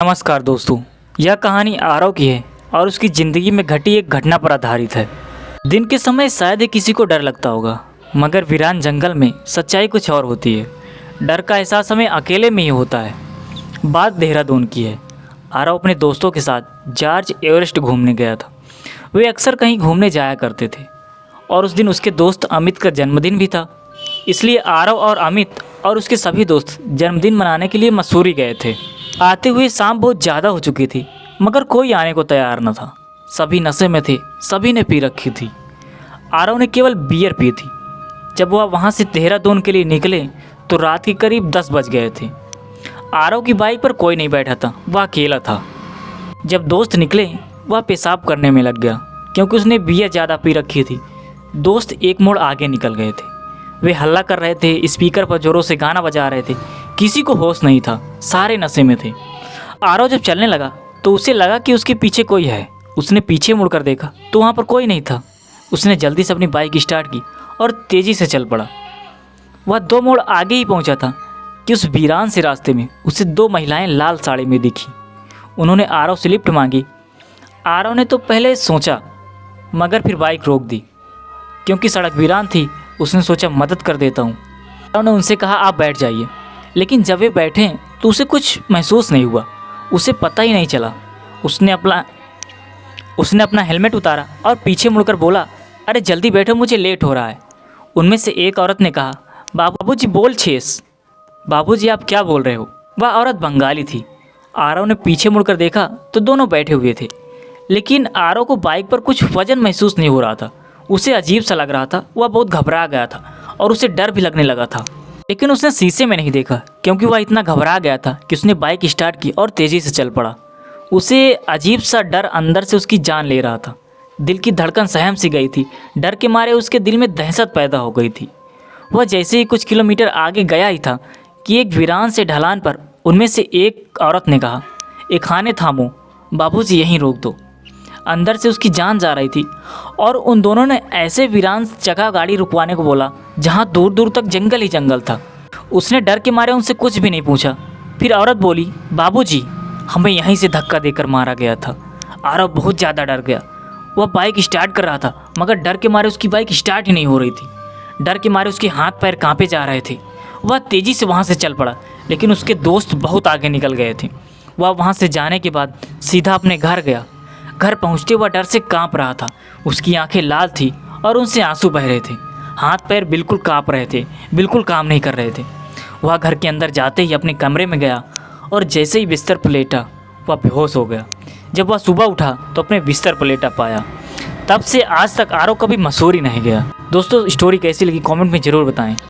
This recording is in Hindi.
नमस्कार दोस्तों, यह कहानी आरव की है और उसकी ज़िंदगी में घटी एक घटना पर आधारित है। दिन के समय शायद ही किसी को डर लगता होगा, मगर वीरान जंगल में सच्चाई कुछ और होती है। डर का एहसास हमें अकेले में ही होता है। बात देहरादून की है। आरव अपने दोस्तों के साथ जॉर्ज एवरेस्ट घूमने गया था। वे अक्सर कहीं घूमने जाया करते थे और उस दिन उसके दोस्त अमित का जन्मदिन भी था। इसलिए आरव और अमित और उसके सभी दोस्त जन्मदिन मनाने के लिए मसूरी गए थे। आते हुए शाम बहुत ज़्यादा हो चुकी थी, मगर कोई आने को तैयार न था। सभी नशे में थे, सभी ने पी रखी थी। आरव ने केवल बियर पी थी। जब वह वहाँ से देहरादून के लिए निकले तो रात के करीब 10 बज गए थे। आरव की बाइक पर कोई नहीं बैठा था, वह अकेला था। जब दोस्त निकले वह पेशाब करने में लग गया, क्योंकि उसने बियर ज़्यादा पी रखी थी। दोस्त एक मोड़ आगे निकल गए थे। वे हल्ला कर रहे थे, स्पीकर पर जोरों से गाना बजा रहे थे। किसी को होश नहीं था, सारे नशे में थे। आरव जब चलने लगा तो उसे लगा कि उसके पीछे कोई है। उसने पीछे मुड़कर देखा तो वहाँ पर कोई नहीं था। उसने जल्दी से अपनी बाइक स्टार्ट की और तेज़ी से चल पड़ा। वह 2 मोड़ आगे ही पहुँचा था कि उस वीरान से रास्ते में उसे 2 महिलाएं लाल साड़ी में दिखी। उन्होंने आरव से लिफ्ट मांगी। आरव ने तो पहले सोचा, मगर फिर बाइक रोक दी। क्योंकि सड़क वीरान थी, उसने सोचा मदद कर देता हूँ। आरव ने उनसे कहा आप बैठ जाइए, लेकिन जब वे बैठे तो उसे कुछ महसूस नहीं हुआ। उसे पता ही नहीं चला। उसने अपना हेलमेट उतारा और पीछे मुड़कर बोला, अरे जल्दी बैठो, मुझे लेट हो रहा है। उनमें से एक औरत ने कहा, बाबूजी बोल छेस। बाबूजी आप क्या बोल रहे हो? वह औरत बंगाली थी। आरव ने पीछे मुड़कर देखा तो दोनों बैठे हुए थे, लेकिन आरव को बाइक पर कुछ वजन महसूस नहीं हो रहा था। उसे अजीब सा लग रहा था। वह बहुत घबरा गया था और उसे डर भी लगने लगा था। लेकिन उसने शीशे में नहीं देखा, क्योंकि वह इतना घबरा गया था कि उसने बाइक स्टार्ट की और तेज़ी से चल पड़ा। उसे अजीब सा डर अंदर से उसकी जान ले रहा था। दिल की धड़कन सहम सी गई थी। डर के मारे उसके दिल में दहशत पैदा हो गई थी। वह जैसे ही कुछ किलोमीटर आगे गया ही था कि एक वीरान से ढलान पर उनमें से एक औरत ने कहा, एक खाने थामो, बाबूजी यहीं रोक दो। अंदर से उसकी जान जा रही थी और उन दोनों ने ऐसे वीरान जगह गाड़ी रुकवाने को बोला जहां दूर दूर तक जंगल ही जंगल था। उसने डर के मारे उनसे कुछ भी नहीं पूछा। फिर औरत बोली, बाबूजी हमें यहीं से धक्का देकर मारा गया था। आरव बहुत ज़्यादा डर गया। वह बाइक स्टार्ट कर रहा था, मगर डर के मारे उसकी बाइक स्टार्ट ही नहीं हो रही थी। डर के मारे उसके हाथ पैर कांपे जा रहे थे। वह तेज़ी से वहाँ से चल पड़ा, लेकिन उसके दोस्त बहुत आगे निकल गए थे। वह वहाँ से जाने के बाद सीधा अपने घर गया। घर पहुँचते वह डर से काँप रहा था। उसकी आंखें लाल थी और उनसे आंसू बह रहे थे। हाथ पैर बिल्कुल काँप रहे थे, बिल्कुल काम नहीं कर रहे थे। वह घर के अंदर जाते ही अपने कमरे में गया और जैसे ही बिस्तर पर लेटा वह बेहोश हो गया। जब वह सुबह उठा तो अपने बिस्तर पर लेटा पाया। तब से आज तक आरव कभी मसूरी नहीं गया। दोस्तों, स्टोरी कैसी लगी कमेंट में ज़रूर बताएं।